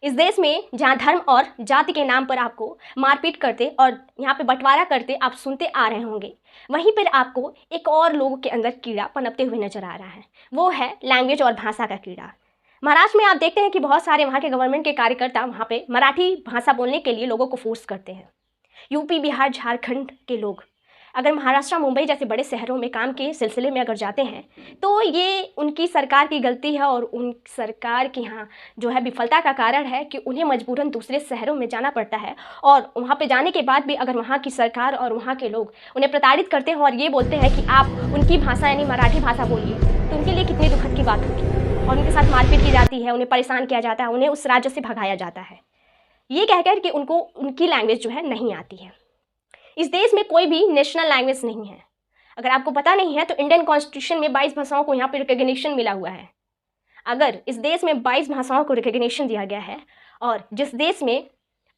इस देश में जहाँ धर्म और जाति के नाम पर आपको मारपीट करते और यहाँ पे बंटवारा करते आप सुनते आ रहे होंगे, वहीं पर आपको एक और लोगों के अंदर कीड़ा पनपते हुए नजर आ रहा है। वो है लैंग्वेज और भाषा का कीड़ा। महाराष्ट्र में आप देखते हैं कि बहुत सारे वहाँ के गवर्नमेंट के कार्यकर्ता वहाँ पे मराठी भाषा बोलने के लिए लोगों को फोर्स करते हैं। यूपी, बिहार, झारखंड के लोग अगर महाराष्ट्र, मुंबई जैसे बड़े शहरों में काम के सिलसिले में अगर जाते हैं तो ये उनकी सरकार की गलती है और उन सरकार की यहाँ जो है विफलता का कारण है कि उन्हें मजबूरन दूसरे शहरों में जाना पड़ता है। और वहाँ पे जाने के बाद भी अगर वहाँ की सरकार और वहाँ के लोग उन्हें प्रताड़ित करते हैं और ये बोलते हैं कि आप उनकी भाषा यानी मराठी भाषा बोलिए, तो उनके लिए कितनी दुखद की बात होगी। और उनके साथ मारपीट की जाती है, उन्हें परेशान किया जाता है, उन्हें उस राज्य से भगाया जाता है, ये कहकर कि उनको उनकी लैंग्वेज जो है नहीं आती है। इस देश में कोई भी नेशनल लैंग्वेज नहीं है। अगर आपको पता नहीं है तो इंडियन कॉन्स्टिट्यूशन में 22 भाषाओं को यहाँ पे रिकॉग्निशन मिला हुआ है। अगर इस देश में 22 भाषाओं को रिकॉग्निशन दिया गया है और जिस देश में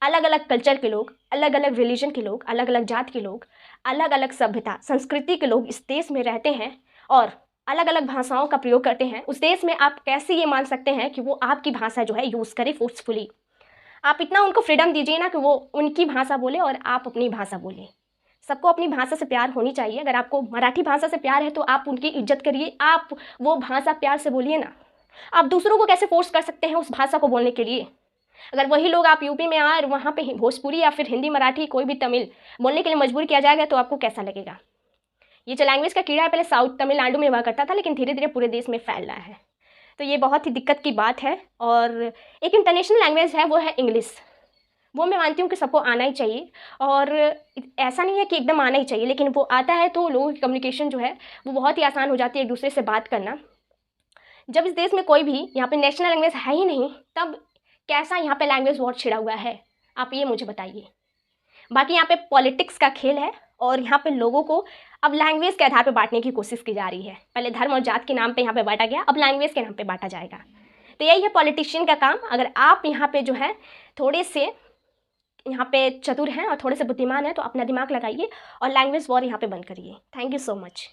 अलग अलग कल्चर के लोग, अलग अलग रिलीजन के लोग, अलग अलग जात के लोग, अलग अलग सभ्यता संस्कृति के लोग इस देश में रहते हैं और अलग अलग भाषाओं का प्रयोग करते हैं, उस देश में आप कैसे ये मान सकते हैं कि वो आपकी भाषा जो है यूज़ करे फोर्सफुली। आप इतना उनको फ्रीडम दीजिए ना कि वो उनकी भाषा बोले और आप अपनी भाषा बोलें। सबको अपनी भाषा से प्यार होनी चाहिए। अगर आपको मराठी भाषा से प्यार है तो आप उनकी इज्जत करिए, आप वो भाषा प्यार से बोलिए ना। आप दूसरों को कैसे फोर्स कर सकते हैं उस भाषा को बोलने के लिए? अगर वही लोग आप यूपी में आए और वहाँ पे भोजपुरी या फिर हिंदी, मराठी, कोई भी तमिल बोलने के लिए मजबूर किया जाएगा तो आपको कैसा लगेगा? ये जो लैंग्वेज का कीड़ा है पहले साउथ तमिलनाडु में हुआ करता था, लेकिन धीरे धीरे पूरे देश में फैल रहा है। तो ये बहुत ही दिक्कत की बात है। और एक इंटरनेशनल लैंग्वेज है, वो है इंग्लिश। वो मैं मानती हूँ कि सबको आना ही चाहिए और ऐसा नहीं है कि एकदम आना ही चाहिए, लेकिन वो आता है तो लोगों की कम्युनिकेशन जो है वो बहुत ही आसान हो जाती है, एक दूसरे से बात करना। जब इस देश में कोई भी यहाँ पे नेशनल लैंग्वेज है ही नहीं, तब कैसा यहाँ पे लैंग्वेज वॉर छिड़ा हुआ है, आप ये मुझे बताइए। बाकी यहाँ पे पॉलिटिक्स का खेल है और यहाँ पे लोगों को अब लैंग्वेज के आधार पर बांटने की कोशिश की जा रही है। पहले धर्म और जात के नाम पे यहाँ पे बांटा गया, अब लैंग्वेज के नाम पे बांटा जाएगा। तो यही है पॉलिटिशियन का काम। अगर आप यहाँ पे जो है थोड़े से यहाँ पे चतुर हैं और थोड़े से बुद्धिमान हैं तो अपना दिमाग लगाइए और लैंग्वेज वॉर यहाँ पे बंद करिए। Thank you so much.